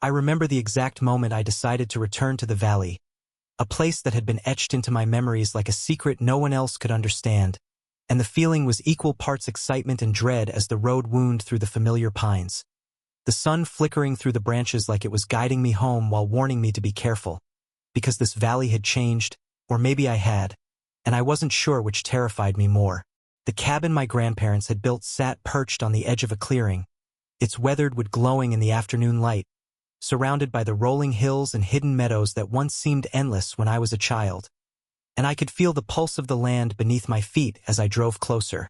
I remember the exact moment I decided to return to the valley, a place that had been etched into my memories like a secret no one else could understand, and the feeling was equal parts excitement and dread as the road wound through the familiar pines. The sun flickering through the branches like it was guiding me home while warning me to be careful, because this valley had changed, or maybe I had, and I wasn't sure which terrified me more. The cabin my grandparents had built sat perched on the edge of a clearing, its weathered wood glowing in the afternoon light, surrounded by the rolling hills and hidden meadows that once seemed endless when I was a child. And I could feel the pulse of the land beneath my feet as I drove closer,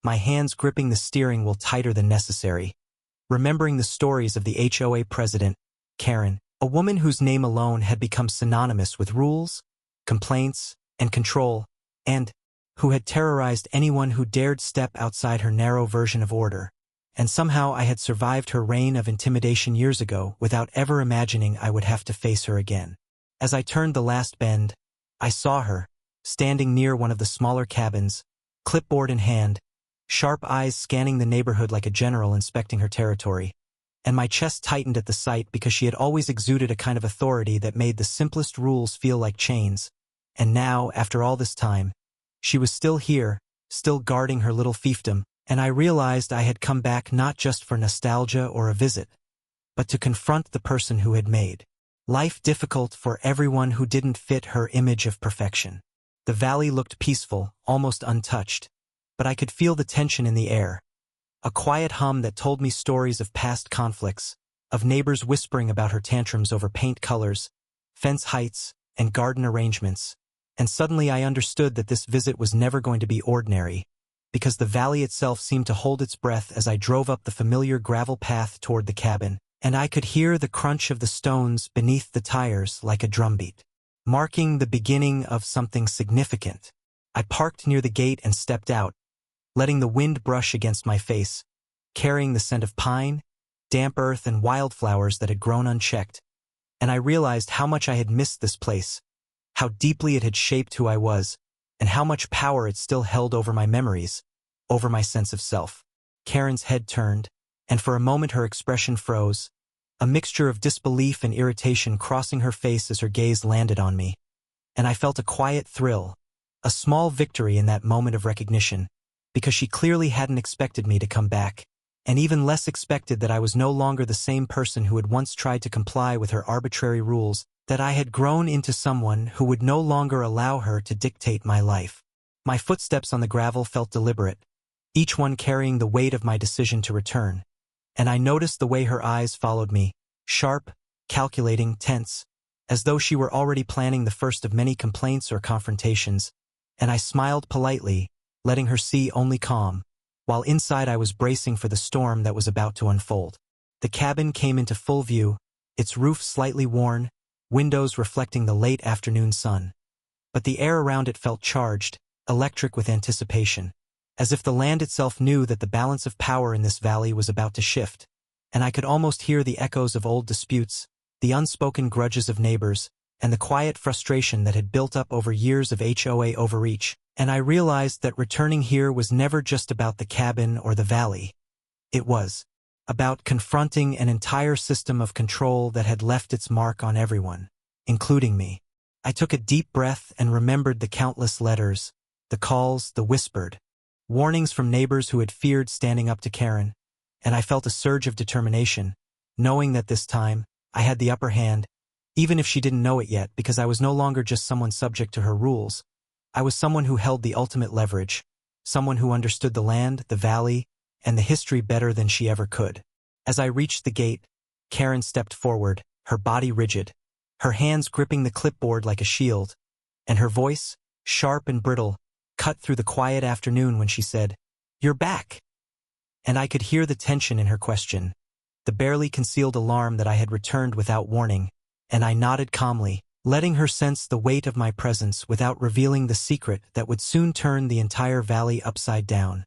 my hands gripping the steering wheel tighter than necessary, remembering the stories of the HOA president, Karen, a woman whose name alone had become synonymous with rules, complaints, and control, and who had terrorized anyone who dared step outside her narrow version of order. And somehow I had survived her reign of intimidation years ago without ever imagining I would have to face her again. As I turned the last bend, I saw her, standing near one of the smaller cabins, clipboard in hand, sharp eyes scanning the neighborhood like a general inspecting her territory. And my chest tightened at the sight because she had always exuded a kind of authority that made the simplest rules feel like chains. And now, after all this time, she was still here, still guarding her little fiefdom, and I realized I had come back not just for nostalgia or a visit, but to confront the person who had made life difficult for everyone who didn't fit her image of perfection. The valley looked peaceful, almost untouched, but I could feel the tension in the air, a quiet hum that told me stories of past conflicts, of neighbors whispering about her tantrums over paint colors, fence heights, and garden arrangements. And suddenly I understood that this visit was never going to be ordinary, because the valley itself seemed to hold its breath as I drove up the familiar gravel path toward the cabin, and I could hear the crunch of the stones beneath the tires like a drumbeat, marking the beginning of something significant. I parked near the gate and stepped out, letting the wind brush against my face, carrying the scent of pine, damp earth, and wildflowers that had grown unchecked. And I realized how much I had missed this place, how deeply it had shaped who I was, and how much power it still held over my memories, over my sense of self. Karen's head turned, and for a moment her expression froze, a mixture of disbelief and irritation crossing her face as her gaze landed on me. And I felt a quiet thrill, a small victory in that moment of recognition, because she clearly hadn't expected me to come back, and even less expected that I was no longer the same person who had once tried to comply with her arbitrary rules, that I had grown into someone who would no longer allow her to dictate my life. My footsteps on the gravel felt deliberate, each one carrying the weight of my decision to return, and I noticed the way her eyes followed me, sharp, calculating, tense, as though she were already planning the first of many complaints or confrontations, and I smiled politely, letting her see only calm, while inside I was bracing for the storm that was about to unfold. The cabin came into full view, its roof slightly worn, windows reflecting the late afternoon sun. But the air around it felt charged, electric with anticipation, as if the land itself knew that the balance of power in this valley was about to shift. And I could almost hear the echoes of old disputes, the unspoken grudges of neighbors, and the quiet frustration that had built up over years of HOA overreach. And I realized that returning here was never just about the cabin or the valley. It was about confronting an entire system of control that had left its mark on everyone, including me. I took a deep breath and remembered the countless letters, the calls, the whispered warnings from neighbors who had feared standing up to Karen, and I felt a surge of determination, knowing that this time, I had the upper hand, even if she didn't know it yet, because I was no longer just someone subject to her rules. I was someone who held the ultimate leverage, someone who understood the land, the valley, and the history better than she ever could. As I reached the gate, Karen stepped forward, her body rigid, her hands gripping the clipboard like a shield, and her voice, sharp and brittle, cut through the quiet afternoon when she said, "You're back." And I could hear the tension in her question, the barely concealed alarm that I had returned without warning, and I nodded calmly, letting her sense the weight of my presence without revealing the secret that would soon turn the entire valley upside down.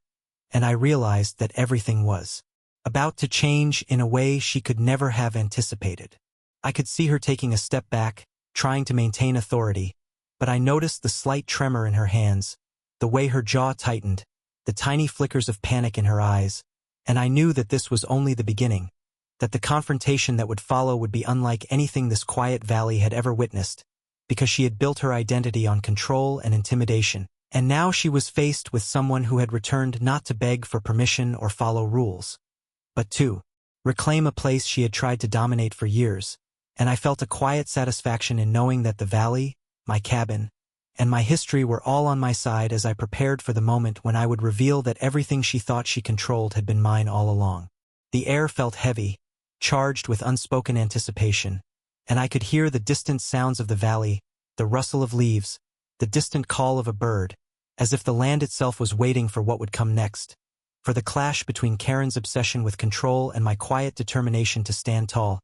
And I realized that everything was about to change in a way she could never have anticipated. I could see her taking a step back, trying to maintain authority, but I noticed the slight tremor in her hands, the way her jaw tightened, the tiny flickers of panic in her eyes, and I knew that this was only the beginning. that the confrontation that would follow would be unlike anything this quiet valley had ever witnessed, because she had built her identity on control and intimidation, and now she was faced with someone who had returned not to beg for permission or follow rules, but to reclaim a place she had tried to dominate for years. And I felt a quiet satisfaction in knowing that the valley, my cabin, and my history were all on my side as I prepared for the moment when I would reveal that everything she thought she controlled had been mine all along. The air felt heavy, charged with unspoken anticipation, and I could hear the distant sounds of the valley, the rustle of leaves, the distant call of a bird, as if the land itself was waiting for what would come next, for the clash between Karen's obsession with control and my quiet determination to stand tall,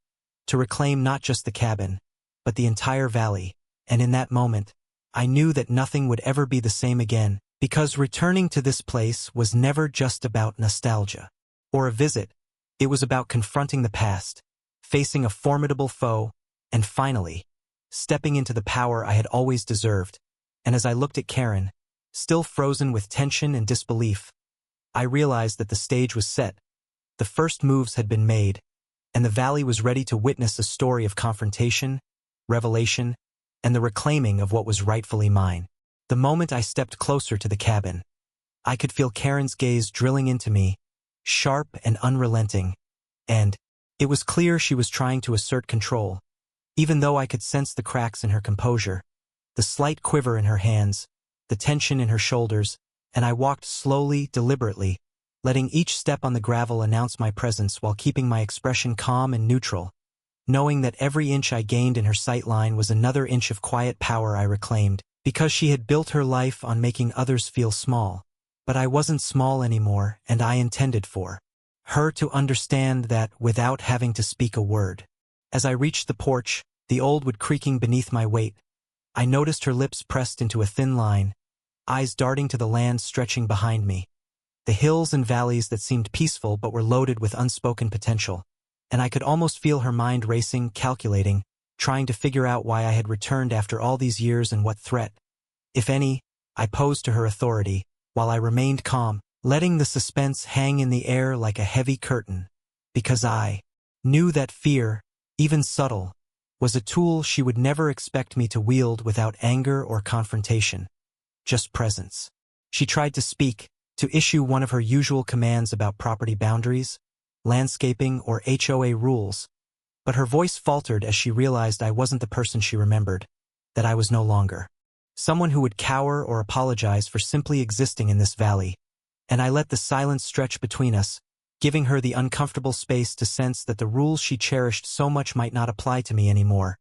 to reclaim not just the cabin, but the entire valley. And in that moment, I knew that nothing would ever be the same again, because returning to this place was never just about nostalgia or a visit. It was about confronting the past, facing a formidable foe, and finally, stepping into the power I had always deserved. And as I looked at Karen, still frozen with tension and disbelief, I realized that the stage was set, the first moves had been made, and the valley was ready to witness a story of confrontation, revelation, and the reclaiming of what was rightfully mine. The moment I stepped closer to the cabin, I could feel Karen's gaze drilling into me, sharp and unrelenting, and it was clear she was trying to assert control, even though I could sense the cracks in her composure, the slight quiver in her hands, the tension in her shoulders, and I walked slowly, deliberately, letting each step on the gravel announce my presence while keeping my expression calm and neutral, knowing that every inch I gained in her sight line was another inch of quiet power I reclaimed, because she had built her life on making others feel small. But I wasn't small anymore, and I intended for her to understand that without having to speak a word. As I reached the porch, the old wood creaking beneath my weight, I noticed her lips pressed into a thin line, eyes darting to the land stretching behind me, the hills and valleys that seemed peaceful but were loaded with unspoken potential, and I could almost feel her mind racing, calculating, trying to figure out why I had returned after all these years and what threat, if any, I posed to her authority, while I remained calm, letting the suspense hang in the air like a heavy curtain, because I knew that fear, even subtle, was a tool she would never expect me to wield without anger or confrontation, just presence. She tried to speak, to issue one of her usual commands about property boundaries, landscaping, or HOA rules, but her voice faltered as she realized I wasn't the person she remembered, that I was no longer someone who would cower or apologize for simply existing in this valley, and I let the silence stretch between us, giving her the uncomfortable space to sense that the rules she cherished so much might not apply to me anymore,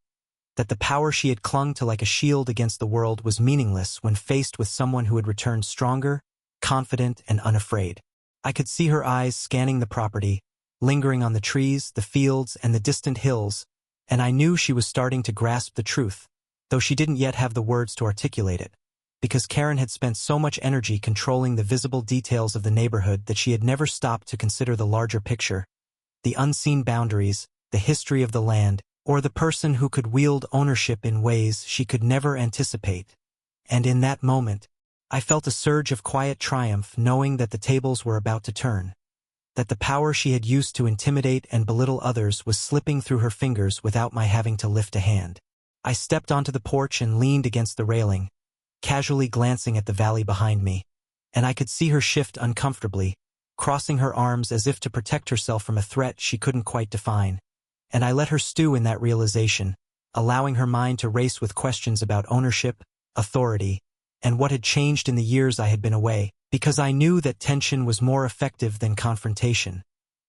that the power she had clung to like a shield against the world was meaningless when faced with someone who had returned stronger, confident, and unafraid. I could see her eyes scanning the property, lingering on the trees, the fields, and the distant hills, and I knew she was starting to grasp the truth, though she didn't yet have the words to articulate it, because Karen had spent so much energy controlling the visible details of the neighborhood that she had never stopped to consider the larger picture, the unseen boundaries, the history of the land, or the person who could wield ownership in ways she could never anticipate. And in that moment, I felt a surge of quiet triumph knowing that the tables were about to turn, that the power she had used to intimidate and belittle others was slipping through her fingers without my having to lift a hand. I stepped onto the porch and leaned against the railing, casually glancing at the valley behind me, and I could see her shift uncomfortably, crossing her arms as if to protect herself from a threat she couldn't quite define. And I let her stew in that realization, allowing her mind to race with questions about ownership, authority, and what had changed in the years I had been away, because I knew that tension was more effective than confrontation,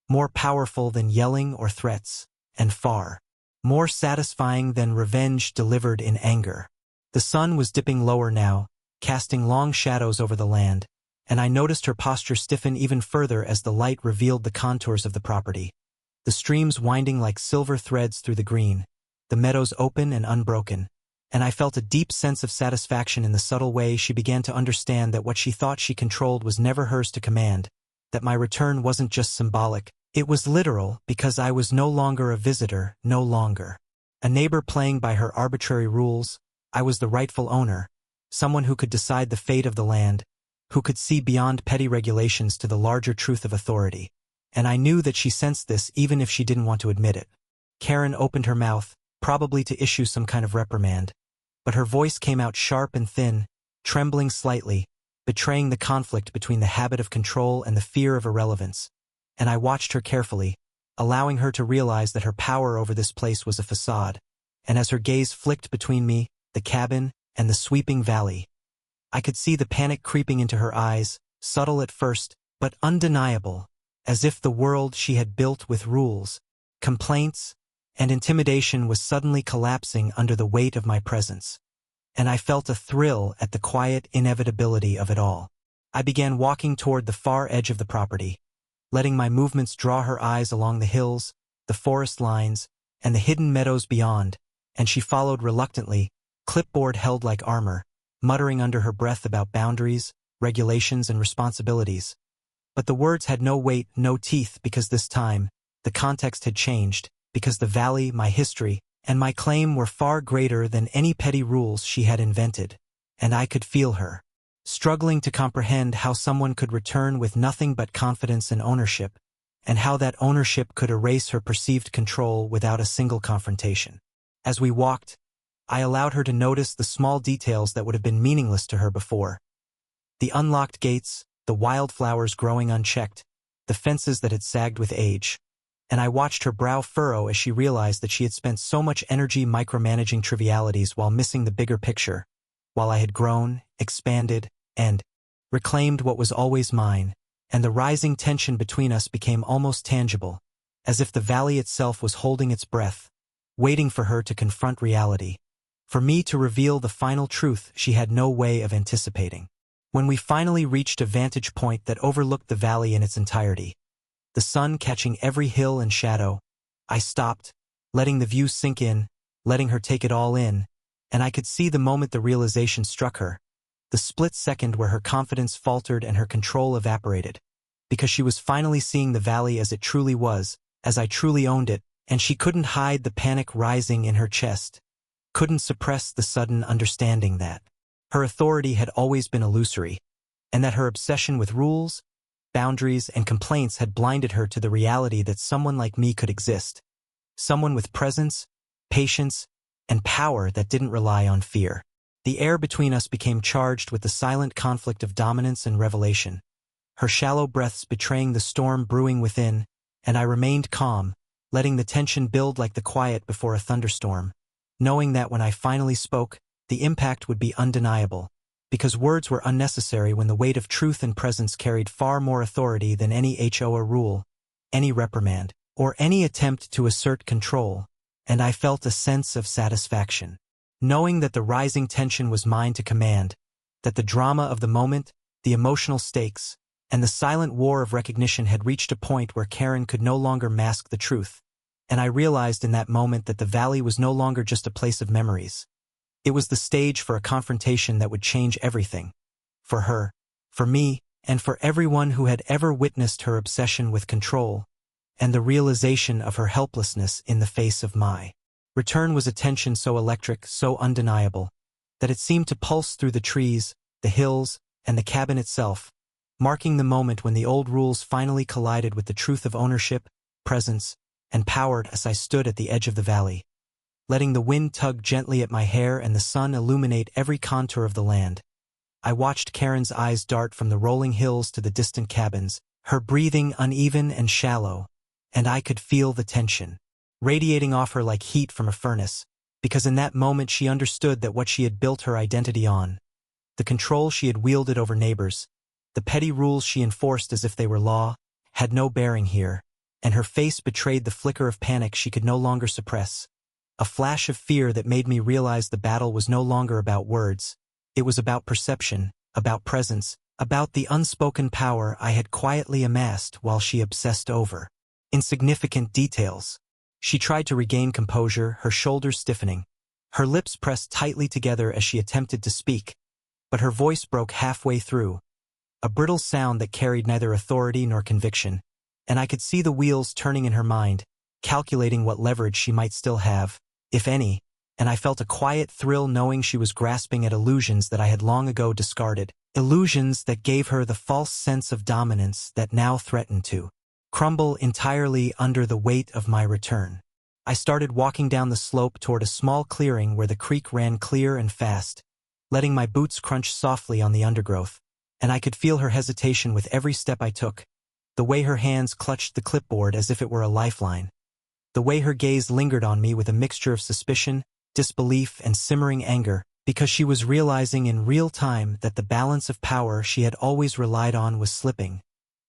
more powerful than yelling or threats, and far more satisfying than revenge delivered in anger. The sun was dipping lower now, casting long shadows over the land, and I noticed her posture stiffen even further as the light revealed the contours of the property, the streams winding like silver threads through the green, the meadows open and unbroken, and I felt a deep sense of satisfaction in the subtle way she began to understand that what she thought she controlled was never hers to command, that my return wasn't just symbolic, it was literal, because I was no longer a visitor, no longer a neighbor playing by her arbitrary rules. I was the rightful owner, someone who could decide the fate of the land, who could see beyond petty regulations to the larger truth of authority. and I knew that she sensed this even if she didn't want to admit it. Karen opened her mouth, probably to issue some kind of reprimand, but her voice came out sharp and thin, trembling slightly, betraying the conflict between the habit of control and the fear of irrelevance. And I watched her carefully, allowing her to realize that her power over this place was a facade. And as her gaze flicked between me, the cabin, and the sweeping valley, I could see the panic creeping into her eyes, subtle at first, but undeniable, as if the world she had built with rules, complaints, and intimidation was suddenly collapsing under the weight of my presence. And I felt a thrill at the quiet inevitability of it all. I began walking toward the far edge of the property, letting my movements draw her eyes along the hills, the forest lines, and the hidden meadows beyond, and she followed reluctantly, clipboard held like armor, muttering under her breath about boundaries, regulations, and responsibilities. But the words had no weight, no teeth, because this time, the context had changed, because the valley, my history, and my claim were far greater than any petty rules she had invented, and I could feel her, struggling to comprehend how someone could return with nothing but confidence and ownership, and how that ownership could erase her perceived control without a single confrontation. As we walked, I allowed her to notice the small details that would have been meaningless to her before. The unlocked gates, the wildflowers growing unchecked, the fences that had sagged with age, and I watched her brow furrow as she realized that she had spent so much energy micromanaging trivialities while missing the bigger picture, while I had grown, expanded, and reclaimed what was always mine, and the rising tension between us became almost tangible, as if the valley itself was holding its breath, waiting for her to confront reality, for me to reveal the final truth she had no way of anticipating. When we finally reached a vantage point that overlooked the valley in its entirety, the sun catching every hill and shadow, I stopped, letting the view sink in, letting her take it all in, and I could see the moment the realization struck her, the split second where her confidence faltered and her control evaporated, because she was finally seeing the valley as it truly was, as I truly owned it, and she couldn't hide the panic rising in her chest, couldn't suppress the sudden understanding that her authority had always been illusory, and that her obsession with rules, boundaries, and complaints had blinded her to the reality that someone like me could exist, someone with presence, patience, and power that didn't rely on fear. The air between us became charged with the silent conflict of dominance and revelation, her shallow breaths betraying the storm brewing within, and I remained calm, letting the tension build like the quiet before a thunderstorm, knowing that when I finally spoke, the impact would be undeniable, because words were unnecessary when the weight of truth and presence carried far more authority than any HOA rule, any reprimand, or any attempt to assert control, and I felt a sense of satisfaction, knowing that the rising tension was mine to command, that the drama of the moment, the emotional stakes, and the silent war of recognition had reached a point where Karen could no longer mask the truth, and I realized in that moment that the valley was no longer just a place of memories. It was the stage for a confrontation that would change everything. For her, for me, and for everyone who had ever witnessed her obsession with control, and the realization of her helplessness in the face of my return was a tension so electric, so undeniable, that it seemed to pulse through the trees, the hills, and the cabin itself, marking the moment when the old rules finally collided with the truth of ownership, presence, and power as I stood at the edge of the valley, letting the wind tug gently at my hair and the sun illuminate every contour of the land. I watched Karen's eyes dart from the rolling hills to the distant cabins, her breathing uneven and shallow, and I could feel the tension, radiating off her like heat from a furnace, because in that moment she understood that what she had built her identity on, the control she had wielded over neighbors, the petty rules she enforced as if they were law, had no bearing here, and her face betrayed the flicker of panic she could no longer suppress. A flash of fear that made me realize the battle was no longer about words. It was about perception, about presence, about the unspoken power I had quietly amassed while she obsessed over insignificant details. She tried to regain composure, her shoulders stiffening, her lips pressed tightly together as she attempted to speak, but her voice broke halfway through, a brittle sound that carried neither authority nor conviction, and I could see the wheels turning in her mind, calculating what leverage she might still have, if any, and I felt a quiet thrill knowing she was grasping at illusions that I had long ago discarded, illusions that gave her the false sense of dominance that now threatened to crumble entirely under the weight of my return. I started walking down the slope toward a small clearing where the creek ran clear and fast, letting my boots crunch softly on the undergrowth, and I could feel her hesitation with every step I took, the way her hands clutched the clipboard as if it were a lifeline, the way her gaze lingered on me with a mixture of suspicion, disbelief, and simmering anger, because she was realizing in real time that the balance of power she had always relied on was slipping,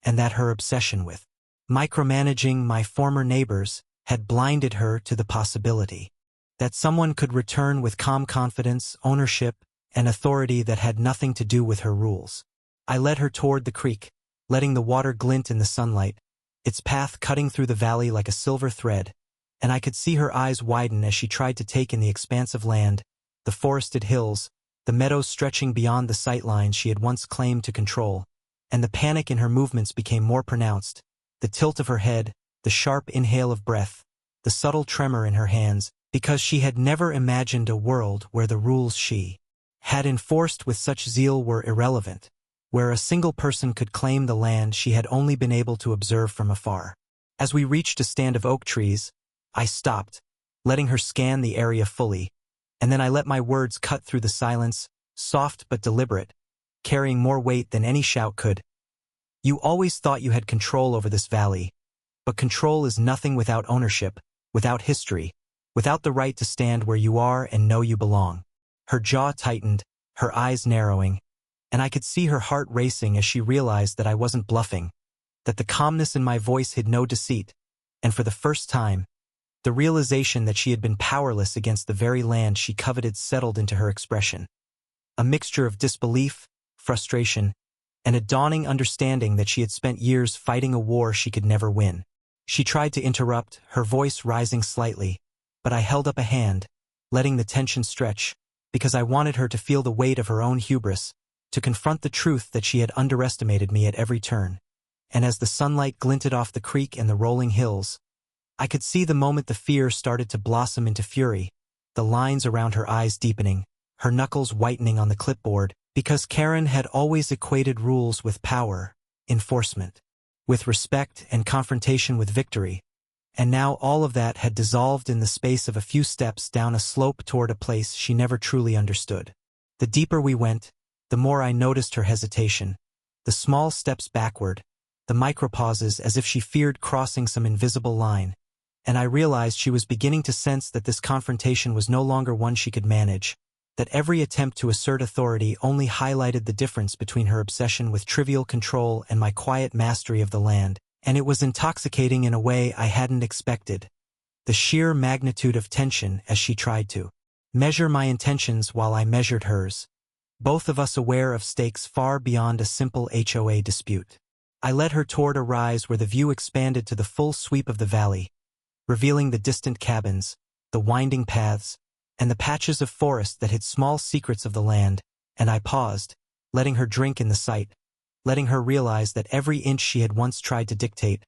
and that her obsession with micromanaging my former neighbors had blinded her to the possibility that someone could return with calm confidence, ownership, and authority that had nothing to do with her rules. I led her toward the creek, letting the water glint in the sunlight, its path cutting through the valley like a silver thread, and I could see her eyes widen as she tried to take in the expansive land, the forested hills, the meadows stretching beyond the sight lines she had once claimed to control, and the panic in her movements became more pronounced, the tilt of her head, the sharp inhale of breath, the subtle tremor in her hands, because she had never imagined a world where the rules she had enforced with such zeal were irrelevant, where a single person could claim the land she had only been able to observe from afar. As we reached a stand of oak trees, I stopped, letting her scan the area fully, and then I let my words cut through the silence, soft but deliberate, carrying more weight than any shout could. You always thought you had control over this valley, but control is nothing without ownership, without history, without the right to stand where you are and know you belong. Her jaw tightened, her eyes narrowing, and I could see her heart racing as she realized that I wasn't bluffing, that the calmness in my voice hid no deceit, and for the first time, the realization that she had been powerless against the very land she coveted settled into her expression. A mixture of disbelief, frustration, and a dawning understanding that she had spent years fighting a war she could never win. She tried to interrupt, her voice rising slightly, but I held up a hand, letting the tension stretch, because I wanted her to feel the weight of her own hubris, to confront the truth that she had underestimated me at every turn. And as the sunlight glinted off the creek and the rolling hills, I could see the moment the fear started to blossom into fury, the lines around her eyes deepening, her knuckles whitening on the clipboard, because Karen had always equated rules with power, enforcement, with respect and confrontation with victory, and now all of that had dissolved in the space of a few steps down a slope toward a place she never truly understood. The deeper we went, the more I noticed her hesitation, the small steps backward, the micropauses as if she feared crossing some invisible line, and I realized she was beginning to sense that this confrontation was no longer one she could manage, that every attempt to assert authority only highlighted the difference between her obsession with trivial control and my quiet mastery of the land, and it was intoxicating in a way I hadn't expected. The sheer magnitude of tension as she tried to measure my intentions while I measured hers, both of us aware of stakes far beyond a simple HOA dispute. I led her toward a rise where the view expanded to the full sweep of the valley, revealing the distant cabins, the winding paths, and the patches of forest that hid small secrets of the land, and I paused, letting her drink in the sight, letting her realize that every inch she had once tried to dictate,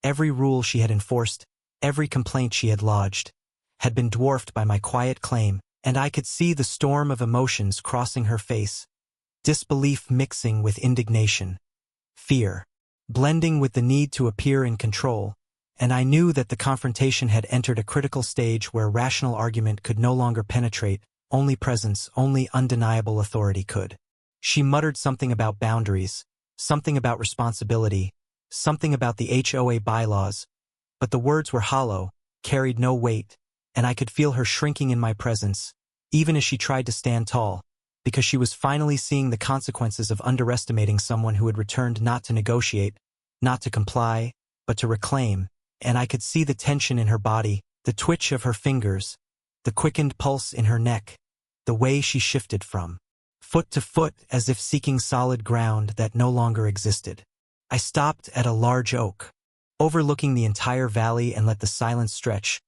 every rule she had enforced, every complaint she had lodged, had been dwarfed by my quiet claim, and I could see the storm of emotions crossing her face, disbelief mixing with indignation, fear blending with the need to appear in control, and I knew that the confrontation had entered a critical stage where rational argument could no longer penetrate, only presence, only undeniable authority could. She muttered something about boundaries, something about responsibility, something about the HOA bylaws, but the words were hollow, carried no weight, and I could feel her shrinking in my presence, even as she tried to stand tall, because she was finally seeing the consequences of underestimating someone who had returned not to negotiate, not to comply, but to reclaim, and I could see the tension in her body, the twitch of her fingers, the quickened pulse in her neck, the way she shifted from foot to foot as if seeking solid ground that no longer existed. I stopped at a large oak, overlooking the entire valley, and let the silence stretch,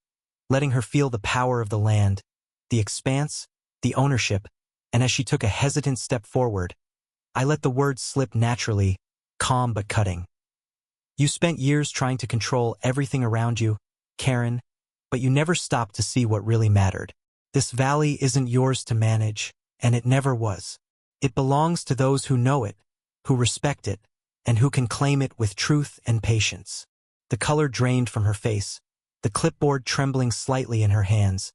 letting her feel the power of the land, the expanse, the ownership, and as she took a hesitant step forward, I let the words slip naturally, calm but cutting. You spent years trying to control everything around you, Karen, but you never stopped to see what really mattered. This valley isn't yours to manage, and it never was. It belongs to those who know it, who respect it, and who can claim it with truth and patience. the color drained from her face, the clipboard trembling slightly in her hands,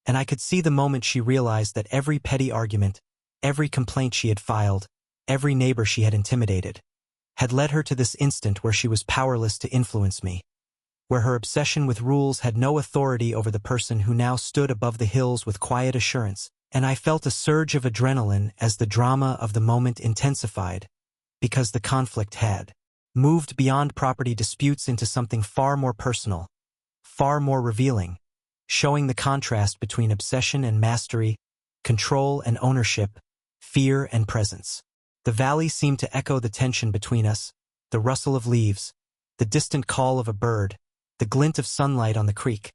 and I could see the moment she realized that every petty argument, every complaint she had filed, every neighbor she had intimidated, had led her to this instant where she was powerless to influence me, where her obsession with rules had no authority over the person who now stood above the hills with quiet assurance, and I felt a surge of adrenaline as the drama of the moment intensified, because the conflict had moved beyond property disputes into something far more personal, far more revealing, showing the contrast between obsession and mastery, control and ownership, fear and presence. The valley seemed to echo the tension between us, the rustle of leaves, the distant call of a bird, the glint of sunlight on the creek,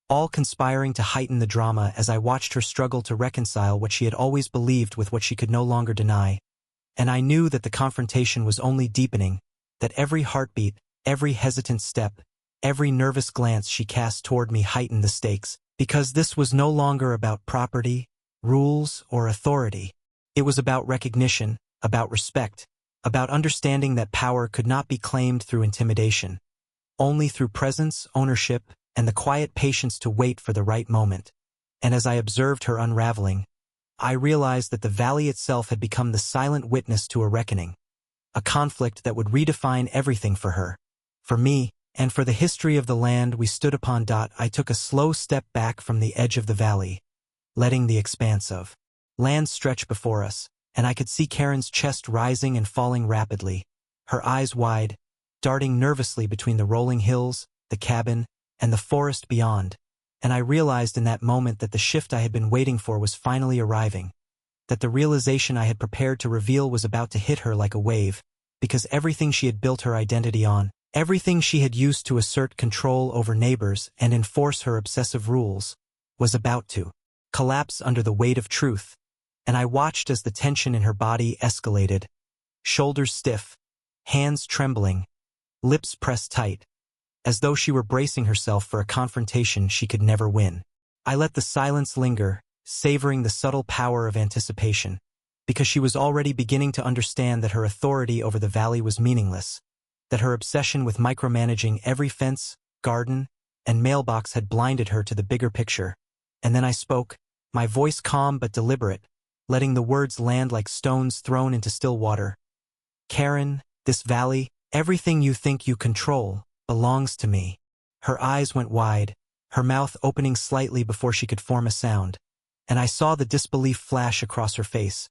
all conspiring to heighten the drama as I watched her struggle to reconcile what she had always believed with what she could no longer deny. And I knew that the confrontation was only deepening, that every heartbeat, every hesitant step, every nervous glance she cast toward me heightened the stakes, because this was no longer about property, rules, or authority. It was about recognition, about respect, about understanding that power could not be claimed through intimidation, only through presence, ownership, and the quiet patience to wait for the right moment. And as I observed her unraveling, I realized that the valley itself had become the silent witness to a reckoning, a conflict that would redefine everything for her, for me, and for the history of the land we stood upon. I took a slow step back from the edge of the valley, letting the expanse of land stretch before us, and I could see Karen's chest rising and falling rapidly, her eyes wide, darting nervously between the rolling hills, the cabin, and the forest beyond. And I realized in that moment that the shift I had been waiting for was finally arriving, that the realization I had prepared to reveal was about to hit her like a wave, because everything she had built her identity on, everything she had used to assert control over neighbors and enforce her obsessive rules, was about to collapse under the weight of truth. And I watched as the tension in her body escalated, shoulders stiff, hands trembling, lips pressed tight, as though she were bracing herself for a confrontation she could never win. I let the silence linger, savoring the subtle power of anticipation, because she was already beginning to understand that her authority over the valley was meaningless, that her obsession with micromanaging every fence, garden, and mailbox had blinded her to the bigger picture. And then I spoke, my voice calm but deliberate, letting the words land like stones thrown into still water. Karen, this valley, everything you think you control, belongs to me. Her eyes went wide, her mouth opening slightly before she could form a sound, and I saw the disbelief flash across her face,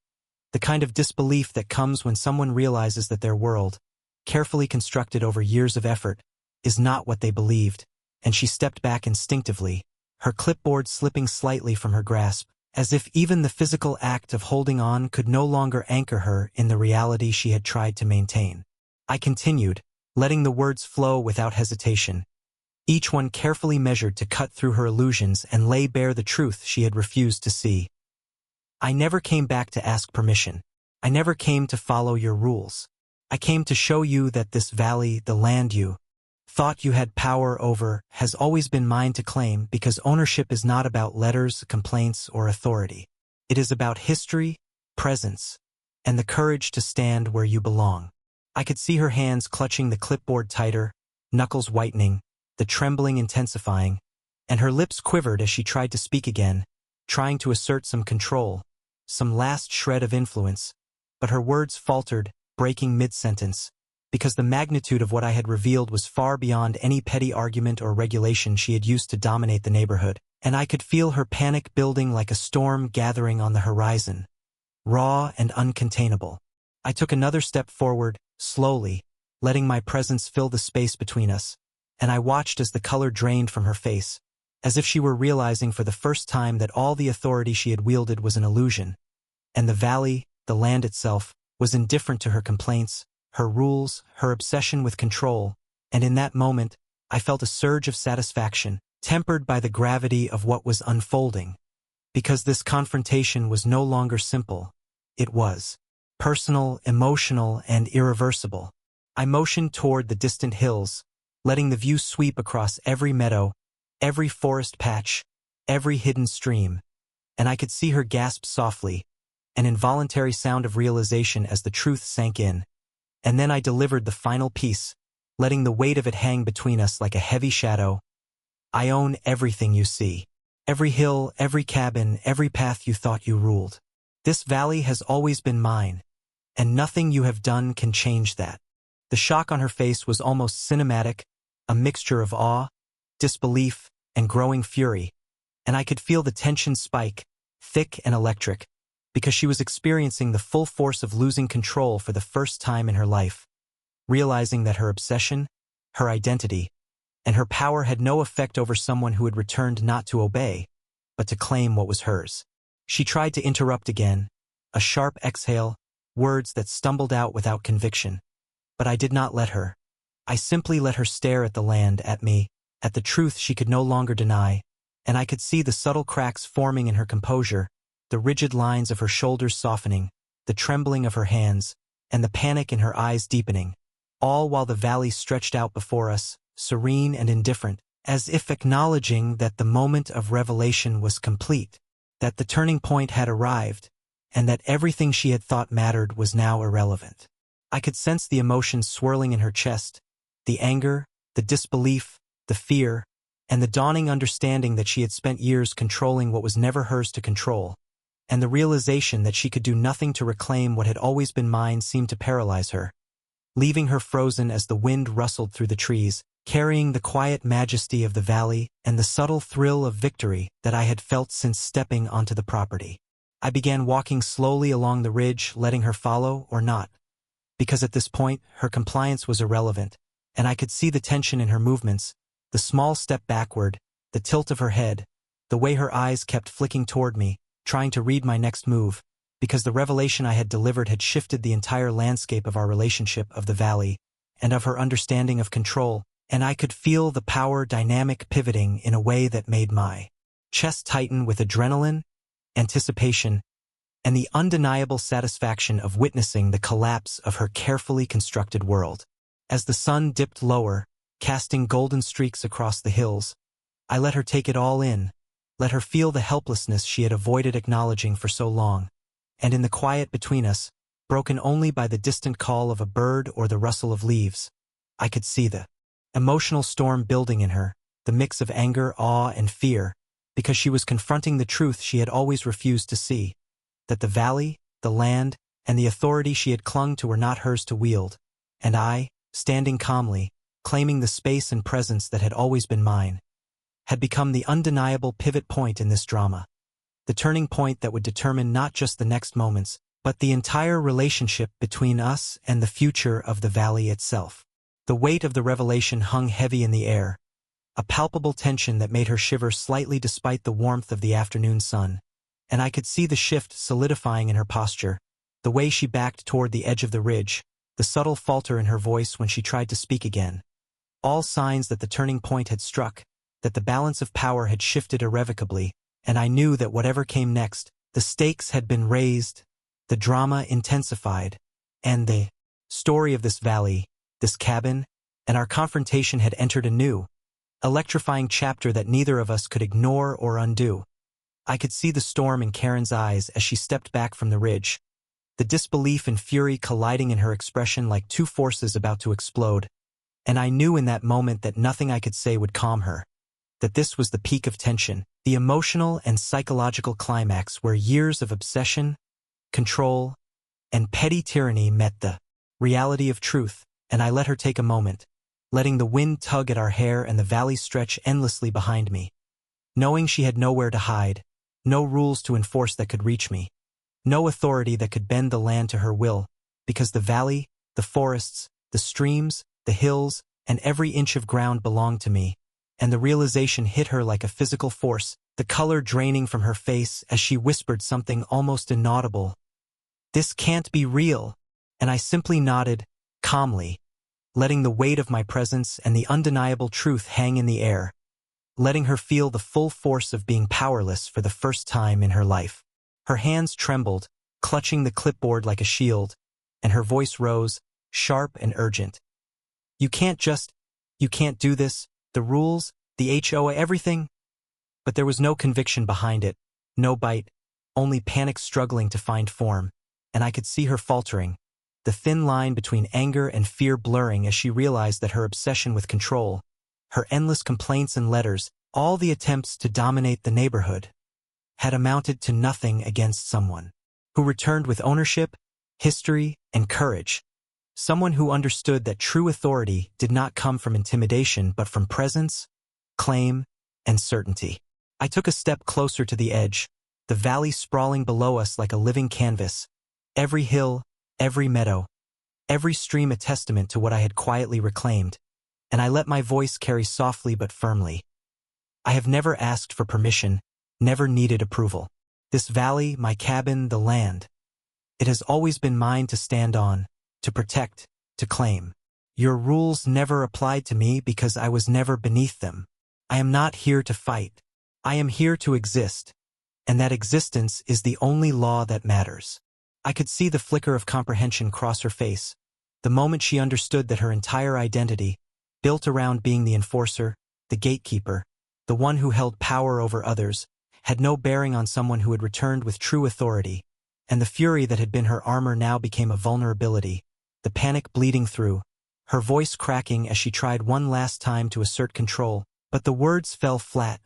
the kind of disbelief that comes when someone realizes that their world, carefully constructed over years of effort, is not what they believed, and she stepped back instinctively, her clipboard slipping slightly from her grasp, as if even the physical act of holding on could no longer anchor her in the reality she had tried to maintain. I continued, letting the words flow without hesitation, each one carefully measured to cut through her illusions and lay bare the truth she had refused to see. I never came back to ask permission. I never came to follow your rules. I came to show you that this valley, the land you thought you had power over, has always been mine to claim, because ownership is not about letters, complaints, or authority. It is about history, presence, and the courage to stand where you belong. I could see her hands clutching the clipboard tighter, knuckles whitening, the trembling intensifying, and her lips quivered as she tried to speak again, trying to assert some control, some last shred of influence, but her words faltered, breaking mid-sentence, because the magnitude of what I had revealed was far beyond any petty argument or regulation she had used to dominate the neighborhood, and I could feel her panic building like a storm gathering on the horizon, raw and uncontainable. I took another step forward, slowly, letting my presence fill the space between us, and I watched as the color drained from her face, as if she were realizing for the first time that all the authority she had wielded was an illusion, and the valley, the land itself, was indifferent to her complaints, her rules, her obsession with control, and in that moment, I felt a surge of satisfaction, tempered by the gravity of what was unfolding, because this confrontation was no longer simple. It was personal, emotional, and irreversible. I motioned toward the distant hills, letting the view sweep across every meadow, every forest patch, every hidden stream, and I could see her gasp softly, an involuntary sound of realization as the truth sank in. And then I delivered the final piece, letting the weight of it hang between us like a heavy shadow. I own everything you see. Every hill, every cabin, every path you thought you ruled. This valley has always been mine, and nothing you have done can change that. The shock on her face was almost cinematic, a mixture of awe, disbelief, and growing fury, and I could feel the tension spike, thick and electric, because she was experiencing the full force of losing control for the first time in her life, realizing that her obsession, her identity, and her power had no effect over someone who had returned not to obey, but to claim what was hers. She tried to interrupt again, a sharp exhale, words that stumbled out without conviction. But I did not let her. I simply let her stare at the land, at me, at the truth she could no longer deny, and I could see the subtle cracks forming in her composure, the rigid lines of her shoulders softening, the trembling of her hands, and the panic in her eyes deepening, all while the valley stretched out before us, serene and indifferent, as if acknowledging that the moment of revelation was complete, that the turning point had arrived, and that everything she had thought mattered was now irrelevant. I could sense the emotions swirling in her chest, the anger, the disbelief, the fear, and the dawning understanding that she had spent years controlling what was never hers to control, and the realization that she could do nothing to reclaim what had always been mine seemed to paralyze her, leaving her frozen as the wind rustled through the trees, carrying the quiet majesty of the valley and the subtle thrill of victory that I had felt since stepping onto the property. I began walking slowly along the ridge, letting her follow or not, because at this point her compliance was irrelevant, and I could see the tension in her movements, the small step backward, the tilt of her head, the way her eyes kept flicking toward me, trying to read my next move, because the revelation I had delivered had shifted the entire landscape of our relationship, of the valley, and of her understanding of control, and I could feel the power dynamic pivoting in a way that made my chest tighten with adrenaline, anticipation, and the undeniable satisfaction of witnessing the collapse of her carefully constructed world. As the sun dipped lower, casting golden streaks across the hills, I let her take it all in, let her feel the helplessness she had avoided acknowledging for so long, and in the quiet between us, broken only by the distant call of a bird or the rustle of leaves, I could see the emotional storm building in her, the mix of anger, awe, and fear, because she was confronting the truth she had always refused to see, that the valley, the land, and the authority she had clung to were not hers to wield, and I, standing calmly, claiming the space and presence that had always been mine, had become the undeniable pivot point in this drama, the turning point that would determine not just the next moments, but the entire relationship between us and the future of the valley itself. The weight of the revelation hung heavy in the air, a palpable tension that made her shiver slightly despite the warmth of the afternoon sun, and I could see the shift solidifying in her posture, the way she backed toward the edge of the ridge, the subtle falter in her voice when she tried to speak again. All signs that the turning point had struck, that the balance of power had shifted irrevocably, and I knew that whatever came next, the stakes had been raised, the drama intensified, and the story of this valley, this cabin, and our confrontation had entered a new, electrifying chapter that neither of us could ignore or undo. I could see the storm in Karen's eyes as she stepped back from the ridge, the disbelief and fury colliding in her expression like two forces about to explode, and I knew in that moment that nothing I could say would calm her, that this was the peak of tension, the emotional and psychological climax where years of obsession, control, and petty tyranny met the reality of truth, and I let her take a moment, letting the wind tug at our hair and the valley stretch endlessly behind me, knowing she had nowhere to hide, no rules to enforce that could reach me, no authority that could bend the land to her will, because the valley, the forests, the streams, the hills, and every inch of ground belonged to me, and the realization hit her like a physical force, the color draining from her face as she whispered something almost inaudible. "This can't be real," and I simply nodded, calmly, letting the weight of my presence and the undeniable truth hang in the air, letting her feel the full force of being powerless for the first time in her life. Her hands trembled, clutching the clipboard like a shield, and her voice rose, sharp and urgent. You can't do this, the rules, the HOA, everything." But there was no conviction behind it, no bite, only panic struggling to find form, and I could see her faltering, the thin line between anger and fear blurring as she realized that her obsession with control, her endless complaints and letters, all the attempts to dominate the neighborhood, had amounted to nothing against someone who returned with ownership, history, and courage. Someone who understood that true authority did not come from intimidation but from presence, claim, and certainty. I took a step closer to the edge, the valley sprawling below us like a living canvas, every hill, every meadow, every stream a testament to what I had quietly reclaimed, and I let my voice carry softly but firmly. I have never asked for permission, never needed approval. This valley, my cabin, the land, it has always been mine to stand on, to protect, to claim. Your rules never applied to me because I was never beneath them. I am not here to fight. I am here to exist, and that existence is the only law that matters. I could see the flicker of comprehension cross her face, the moment she understood that her entire identity, built around being the enforcer, the gatekeeper, the one who held power over others, had no bearing on someone who had returned with true authority, and the fury that had been her armor now became a vulnerability, the panic bleeding through, her voice cracking as she tried one last time to assert control, but the words fell flat,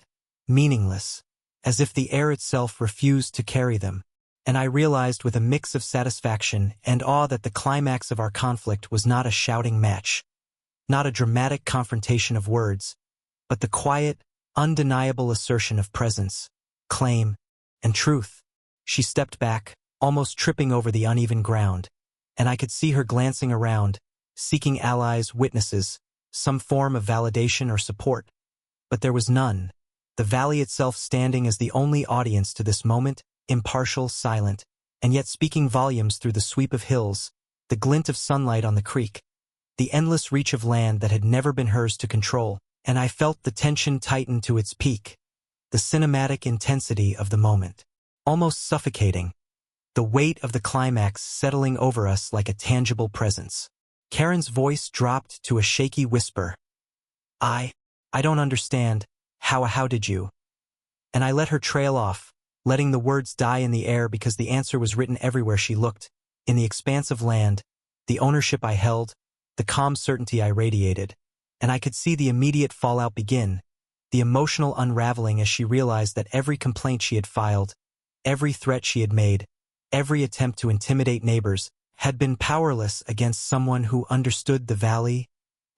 meaningless, as if the air itself refused to carry them, and I realized with a mix of satisfaction and awe that the climax of our conflict was not a shouting match, not a dramatic confrontation of words, but the quiet, undeniable assertion of presence, claim, and truth. She stepped back, almost tripping over the uneven ground, and I could see her glancing around, seeking allies, witnesses, some form of validation or support. But there was none, the valley itself standing as the only audience to this moment, impartial, silent, and yet speaking volumes through the sweep of hills, the glint of sunlight on the creek, the endless reach of land that had never been hers to control, and I felt the tension tighten to its peak, the cinematic intensity of the moment, almost suffocating, the weight of the climax settling over us like a tangible presence. Karen's voice dropped to a shaky whisper. I don't understand. How did you? And I let her trail off, letting the words die in the air because the answer was written everywhere she looked, in the expanse of land, the ownership I held, the calm certainty I radiated, and I could see the immediate fallout begin, the emotional unraveling as she realized that every complaint she had filed, every threat she had made, every attempt to intimidate neighbors, had been powerless against someone who understood the valley,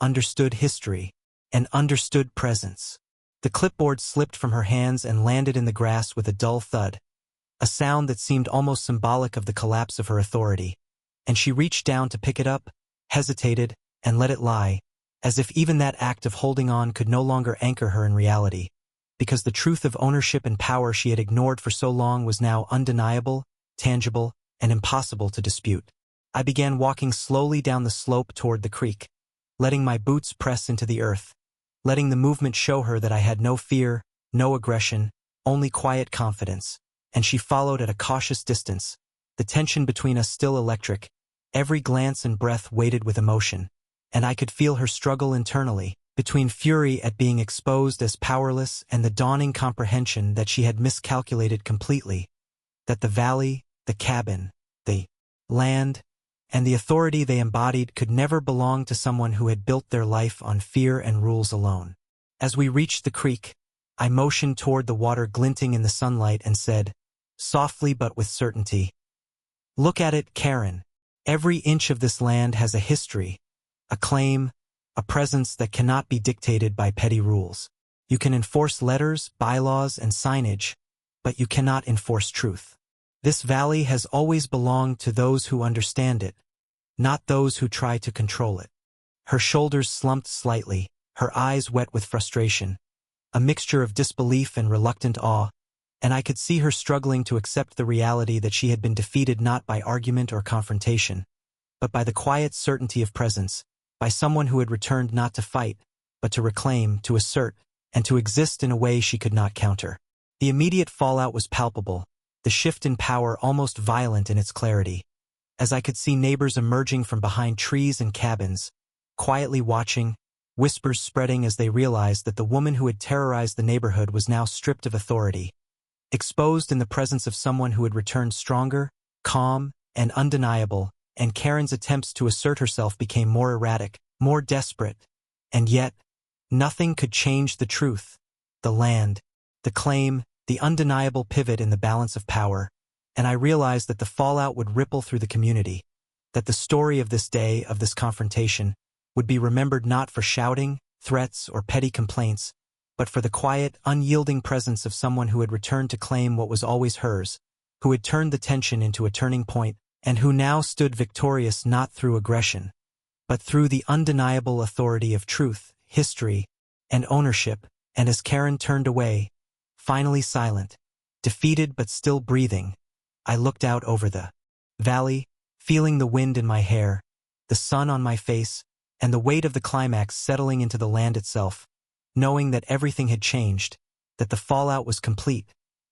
understood history, and understood presence. The clipboard slipped from her hands and landed in the grass with a dull thud, a sound that seemed almost symbolic of the collapse of her authority, and she reached down to pick it up, hesitated, and let it lie, as if even that act of holding on could no longer anchor her in reality, because the truth of ownership and power she had ignored for so long was now undeniable, tangible, and impossible to dispute. I began walking slowly down the slope toward the creek, letting my boots press into the earth, letting the movement show her that I had no fear, no aggression, only quiet confidence, and she followed at a cautious distance, the tension between us still electric, every glance and breath weighted with emotion, and I could feel her struggle internally, between fury at being exposed as powerless and the dawning comprehension that she had miscalculated completely, that the valley, the cabin, the land, and the authority they embodied could never belong to someone who had built their life on fear and rules alone. As we reached the creek, I motioned toward the water glinting in the sunlight and said, softly but with certainty, "Look at it, Karen. Every inch of this land has a history, a claim, a presence that cannot be dictated by petty rules. You can enforce letters, bylaws, and signage, but you cannot enforce truth. This valley has always belonged to those who understand it, not those who try to control it." Her shoulders slumped slightly, her eyes wet with frustration, a mixture of disbelief and reluctant awe, and I could see her struggling to accept the reality that she had been defeated not by argument or confrontation, but by the quiet certainty of presence, by someone who had returned not to fight, but to reclaim, to assert, and to exist in a way she could not counter. The immediate fallout was palpable, the shift in power almost violent in its clarity, as I could see neighbors emerging from behind trees and cabins, quietly watching, whispers spreading as they realized that the woman who had terrorized the neighborhood was now stripped of authority, exposed in the presence of someone who had returned stronger, calm, and undeniable, and Karen's attempts to assert herself became more erratic, more desperate. And yet, nothing could change the truth. The land, the claim, the undeniable pivot in the balance of power, and I realized that the fallout would ripple through the community, that the story of this day, of this confrontation, would be remembered not for shouting, threats, or petty complaints, but for the quiet, unyielding presence of someone who had returned to claim what was always hers, who had turned the tension into a turning point, and who now stood victorious not through aggression, but through the undeniable authority of truth, history, and ownership. And as Karen turned away, finally silent, defeated but still breathing, I looked out over the valley, feeling the wind in my hair, the sun on my face, and the weight of the climax settling into the land itself, knowing that everything had changed, that the fallout was complete,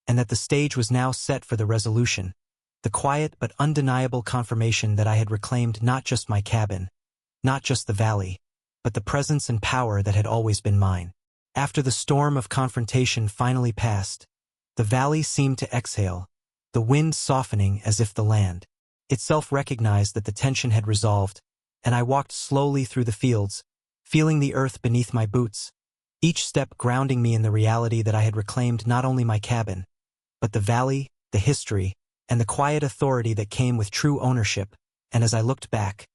and that the stage was now set for the resolution, the quiet but undeniable confirmation that I had reclaimed not just my cabin, not just the valley, but the presence and power that had always been mine. After the storm of confrontation finally passed, the valley seemed to exhale, the wind softening as if the land itself recognized that the tension had resolved, and I walked slowly through the fields, feeling the earth beneath my boots, each step grounding me in the reality that I had reclaimed not only my cabin, but the valley, the history, and the quiet authority that came with true ownership. And as I looked back,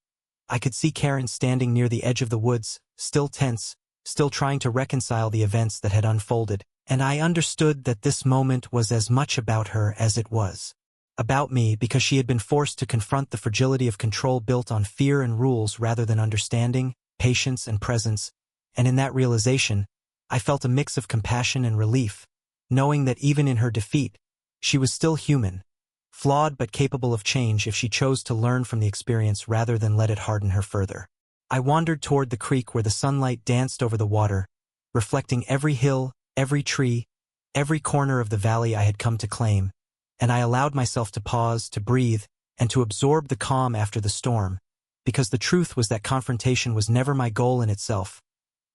I could see Karen standing near the edge of the woods, still tense, still trying to reconcile the events that had unfolded, and I understood that this moment was as much about her as it was about me, because she had been forced to confront the fragility of control built on fear and rules rather than understanding, patience, and presence, and in that realization, I felt a mix of compassion and relief, knowing that even in her defeat, she was still human, flawed but capable of change if she chose to learn from the experience rather than let it harden her further. I wandered toward the creek where the sunlight danced over the water, reflecting every hill, every tree, every corner of the valley I had come to claim, and I allowed myself to pause, to breathe, and to absorb the calm after the storm, because the truth was that confrontation was never my goal in itself.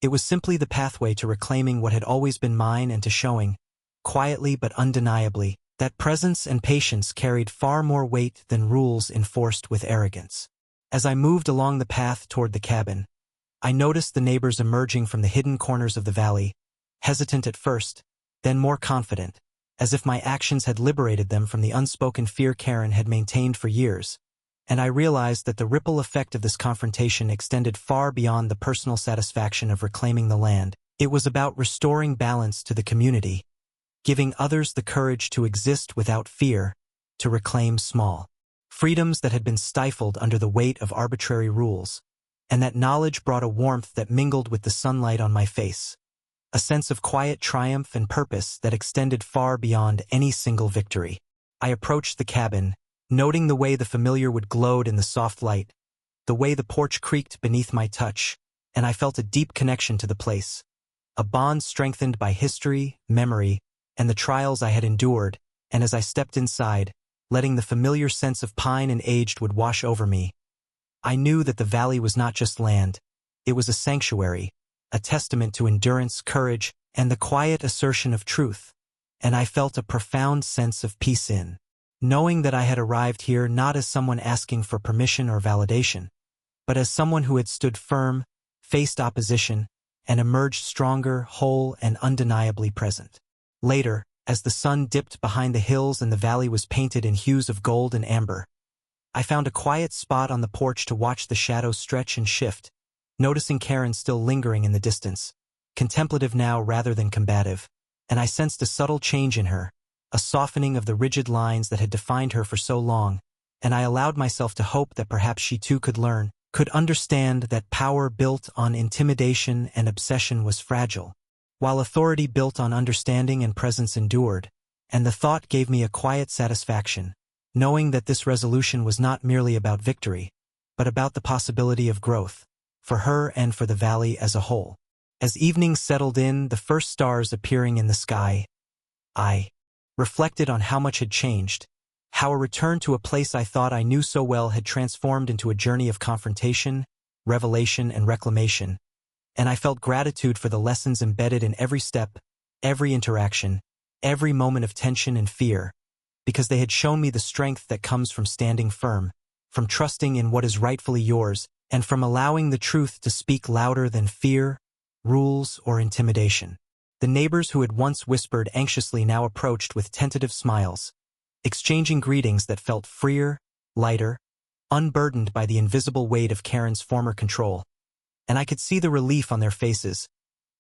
It was simply the pathway to reclaiming what had always been mine and to showing, quietly but undeniably, that presence and patience carried far more weight than rules enforced with arrogance. As I moved along the path toward the cabin, I noticed the neighbors emerging from the hidden corners of the valley, hesitant at first, then more confident, as if my actions had liberated them from the unspoken fear Karen had maintained for years, and I realized that the ripple effect of this confrontation extended far beyond the personal satisfaction of reclaiming the land. It was about restoring balance to the community, giving others the courage to exist without fear, to reclaim small freedoms that had been stifled under the weight of arbitrary rules, and that knowledge brought a warmth that mingled with the sunlight on my face, a sense of quiet triumph and purpose that extended far beyond any single victory. I approached the cabin, noting the way the familiar wood glowed in the soft light, the way the porch creaked beneath my touch, and I felt a deep connection to the place, a bond strengthened by history, memory, and the trials I had endured. And as I stepped inside, letting the familiar sense of pine and aged wood wash over me, I knew that the valley was not just land, it was a sanctuary, a testament to endurance, courage, and the quiet assertion of truth, and I felt a profound sense of peace in knowing that I had arrived here not as someone asking for permission or validation, but as someone who had stood firm, faced opposition, and emerged stronger, whole, and undeniably present. Later, as the sun dipped behind the hills and the valley was painted in hues of gold and amber, I found a quiet spot on the porch to watch the shadows stretch and shift, noticing Karen still lingering in the distance, contemplative now rather than combative, and I sensed a subtle change in her, a softening of the rigid lines that had defined her for so long, and I allowed myself to hope that perhaps she too could learn, could understand that power built on intimidation and obsession was fragile, while authority built on understanding and presence endured. And the thought gave me a quiet satisfaction, knowing that this resolution was not merely about victory, but about the possibility of growth, for her and for the valley as a whole. As evening settled in, the first stars appearing in the sky, I reflected on how much had changed, how a return to a place I thought I knew so well had transformed into a journey of confrontation, revelation, and reclamation, and I felt gratitude for the lessons embedded in every step, every interaction, every moment of tension and fear, because they had shown me the strength that comes from standing firm, from trusting in what is rightfully yours, and from allowing the truth to speak louder than fear, rules, or intimidation. The neighbors who had once whispered anxiously now approached with tentative smiles, exchanging greetings that felt freer, lighter, unburdened by the invisible weight of Karen's former control. And I could see the relief on their faces,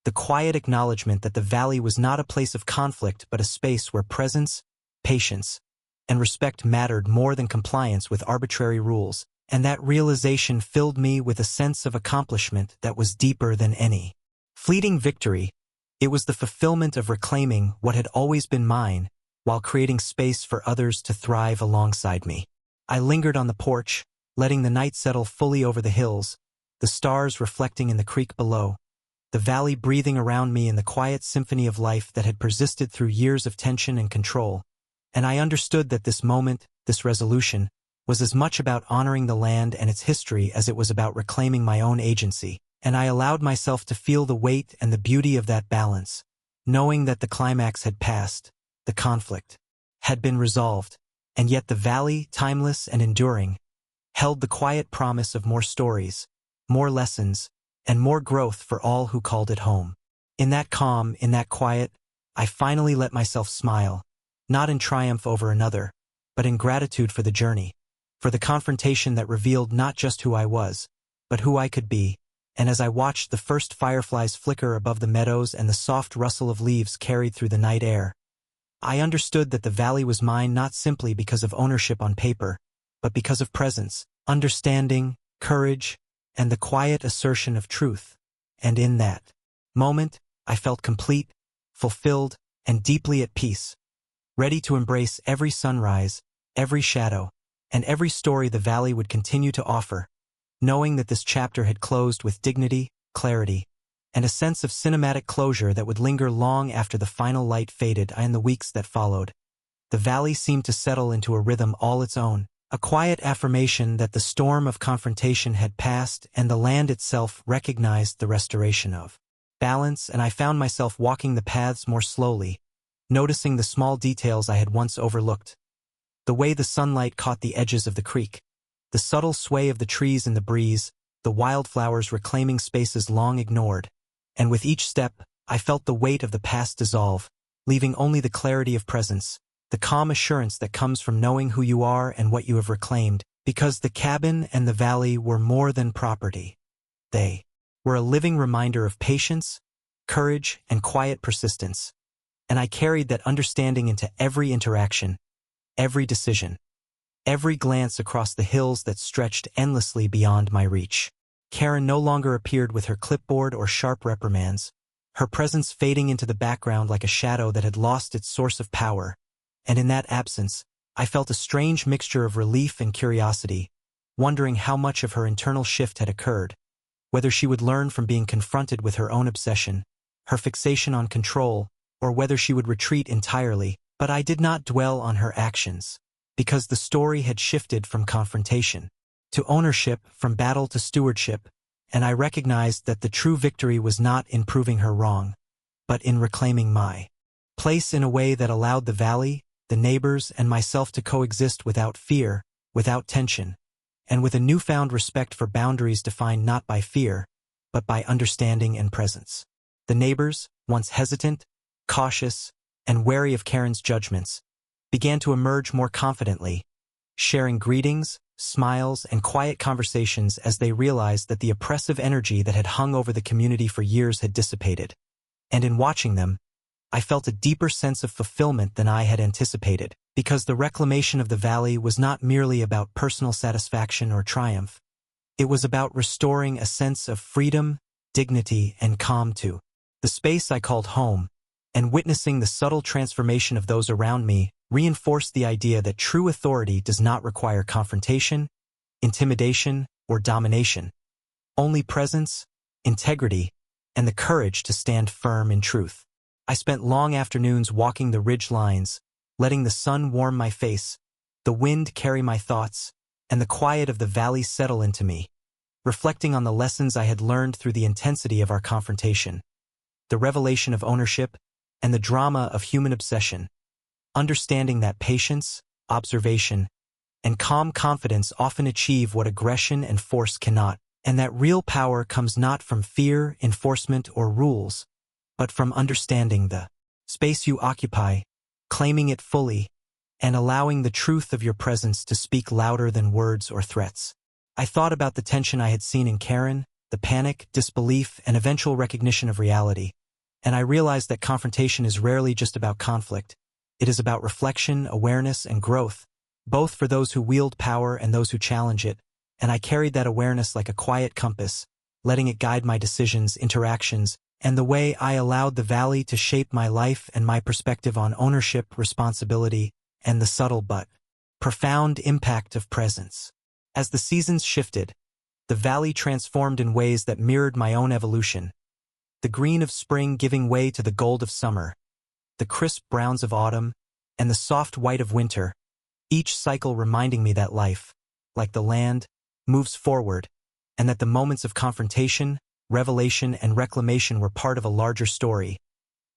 the quiet acknowledgement that the valley was not a place of conflict but a space where presence, patience, and respect mattered more than compliance with arbitrary rules, and that realization filled me with a sense of accomplishment that was deeper than any fleeting victory. It was the fulfillment of reclaiming what had always been mine, while creating space for others to thrive alongside me. I lingered on the porch, letting the night settle fully over the hills, the stars reflecting in the creek below, the valley breathing around me in the quiet symphony of life that had persisted through years of tension and control. And I understood that this moment, this resolution, was as much about honoring the land and its history as it was about reclaiming my own agency, and I allowed myself to feel the weight and the beauty of that balance, knowing that the climax had passed, the conflict had been resolved, and yet the valley, timeless and enduring, held the quiet promise of more stories, more lessons, and more growth for all who called it home. In that calm, in that quiet, I finally let myself smile, not in triumph over another, but in gratitude for the journey, for the confrontation that revealed not just who I was, but who I could be. And as I watched the first fireflies flicker above the meadows and the soft rustle of leaves carried through the night air, I understood that the valley was mine not simply because of ownership on paper, but because of presence, understanding, courage, and the quiet assertion of truth. And in that moment, I felt complete, fulfilled, and deeply at peace, ready to embrace every sunrise, every shadow, and every story the valley would continue to offer, knowing that this chapter had closed with dignity, clarity, and a sense of cinematic closure that would linger long after the final light faded. In the weeks that followed, the valley seemed to settle into a rhythm all its own, a quiet affirmation that the storm of confrontation had passed and the land itself recognized the restoration of balance. And I found myself walking the paths more slowly, noticing the small details I had once overlooked. The way the sunlight caught the edges of the creek, the subtle sway of the trees in the breeze, the wildflowers reclaiming spaces long ignored. And with each step, I felt the weight of the past dissolve, leaving only the clarity of presence, the calm assurance that comes from knowing who you are and what you have reclaimed, because the cabin and the valley were more than property. They were a living reminder of patience, courage, and quiet persistence. And I carried that understanding into every interaction, every decision, every glance across the hills that stretched endlessly beyond my reach. Karen no longer appeared with her clipboard or sharp reprimands, her presence fading into the background like a shadow that had lost its source of power. And in that absence, I felt a strange mixture of relief and curiosity, wondering how much of her internal shift had occurred, whether she would learn from being confronted with her own obsession, her fixation on control, or whether she would retreat entirely. But I did not dwell on her actions, because the story had shifted from confrontation to ownership, from battle to stewardship, and I recognized that the true victory was not in proving her wrong, but in reclaiming my place in a way that allowed the valley, the neighbors, and myself to coexist without fear, without tension, and with a newfound respect for boundaries defined not by fear, but by understanding and presence. The neighbors, once hesitant, cautious, and wary of Karen's judgments, began to emerge more confidently, sharing greetings, smiles, and quiet conversations as they realized that the oppressive energy that had hung over the community for years had dissipated. And in watching them, I felt a deeper sense of fulfillment than I had anticipated, because the reclamation of the valley was not merely about personal satisfaction or triumph. It was about restoring a sense of freedom, dignity, and calm to the space I called home, and witnessing the subtle transformation of those around me reinforced the idea that true authority does not require confrontation, intimidation, or domination. Only presence, integrity, and the courage to stand firm in truth. I spent long afternoons walking the ridge lines, letting the sun warm my face, the wind carry my thoughts, and the quiet of the valley settle into me, reflecting on the lessons I had learned through the intensity of our confrontation, the revelation of ownership, and the drama of human obsession, understanding that patience, observation, and calm confidence often achieve what aggression and force cannot, and that real power comes not from fear, enforcement, or rules, but from understanding the space you occupy, claiming it fully, and allowing the truth of your presence to speak louder than words or threats. I thought about the tension I had seen in Karen, the panic, disbelief, and eventual recognition of reality, and I realized that confrontation is rarely just about conflict. It is about reflection, awareness, and growth, both for those who wield power and those who challenge it, and I carried that awareness like a quiet compass, letting it guide my decisions, interactions, and the way I allowed the valley to shape my life and my perspective on ownership, responsibility, and the subtle but profound impact of presence. As the seasons shifted, the valley transformed in ways that mirrored my own evolution, the green of spring giving way to the gold of summer, the crisp browns of autumn, and the soft white of winter, each cycle reminding me that life, like the land, moves forward, and that the moments of confrontation, revelation, and reclamation were part of a larger story,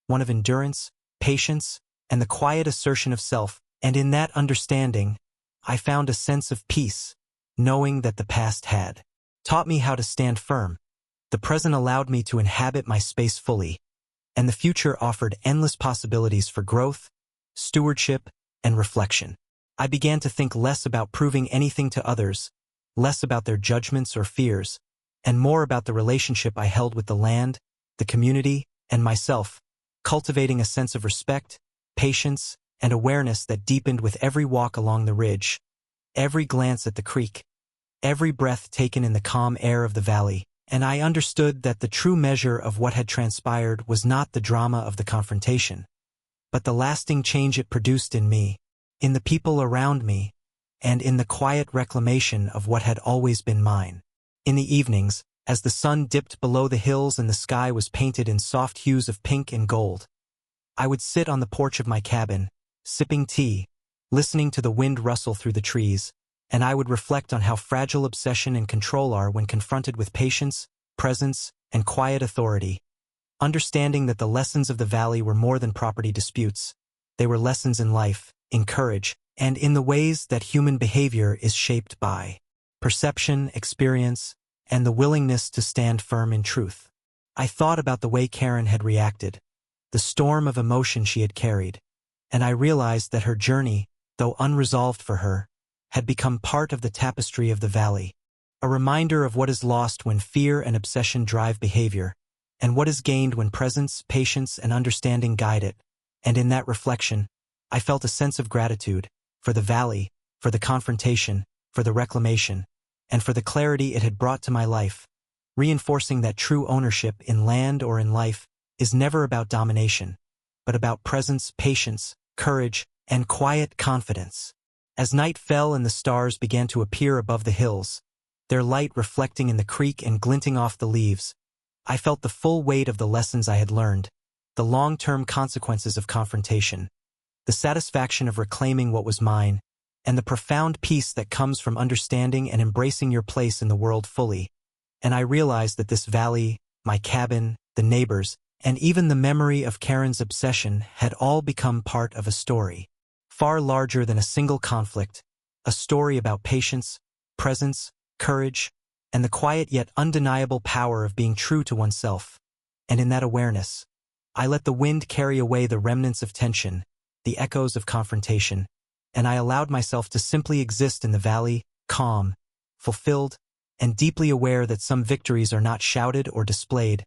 one of endurance, patience, and the quiet assertion of self, and in that understanding, I found a sense of peace, knowing that the past had taught me how to stand firm, the present allowed me to inhabit my space fully, and the future offered endless possibilities for growth, stewardship, and reflection. I began to think less about proving anything to others, less about their judgments or fears, and more about the relationship I held with the land, the community, and myself, cultivating a sense of respect, patience, and awareness that deepened with every walk along the ridge, every glance at the creek, every breath taken in the calm air of the valley, and I understood that the true measure of what had transpired was not the drama of the confrontation, but the lasting change it produced in me, in the people around me, and in the quiet reclamation of what had always been mine. In the evenings, as the sun dipped below the hills and the sky was painted in soft hues of pink and gold, I would sit on the porch of my cabin, sipping tea, listening to the wind rustle through the trees, and I would reflect on how fragile obsession and control are when confronted with patience, presence, and quiet authority, understanding that the lessons of the valley were more than property disputes. They were lessons in life, in courage, and in the ways that human behavior is shaped by perception, experience, and the willingness to stand firm in truth. I thought about the way Karen had reacted, the storm of emotion she had carried, and I realized that her journey, though unresolved for her, had become part of the tapestry of the valley, a reminder of what is lost when fear and obsession drive behavior, and what is gained when presence, patience, and understanding guide it. And in that reflection, I felt a sense of gratitude for the valley, for the confrontation, for the reclamation, and for the clarity it had brought to my life, reinforcing that true ownership in land or in life is never about domination, but about presence, patience, courage, and quiet confidence. As night fell and the stars began to appear above the hills, their light reflecting in the creek and glinting off the leaves, I felt the full weight of the lessons I had learned, the long-term consequences of confrontation, the satisfaction of reclaiming what was mine, and the profound peace that comes from understanding and embracing your place in the world fully. And I realized that this valley, my cabin, the neighbors, and even the memory of Karen's obsession had all become part of a story, far larger than a single conflict, a story about patience, presence, courage, and the quiet yet undeniable power of being true to oneself. And in that awareness, I let the wind carry away the remnants of tension, the echoes of confrontation, and I allowed myself to simply exist in the valley, calm, fulfilled, and deeply aware that some victories are not shouted or displayed.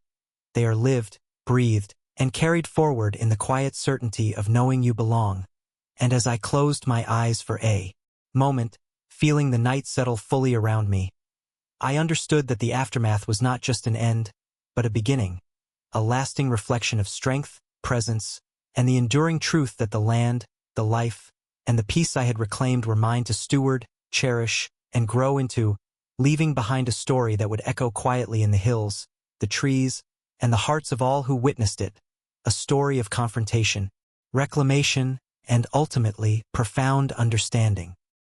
They are lived, breathed, and carried forward in the quiet certainty of knowing you belong. And as I closed my eyes for a moment, feeling the night settle fully around me, I understood that the aftermath was not just an end, but a beginning, a lasting reflection of strength, presence, and the enduring truth that the land, the life, and the peace I had reclaimed were mine to steward, cherish, and grow into, leaving behind a story that would echo quietly in the hills, the trees, and the hearts of all who witnessed it, a story of confrontation, reclamation, and ultimately, profound understanding.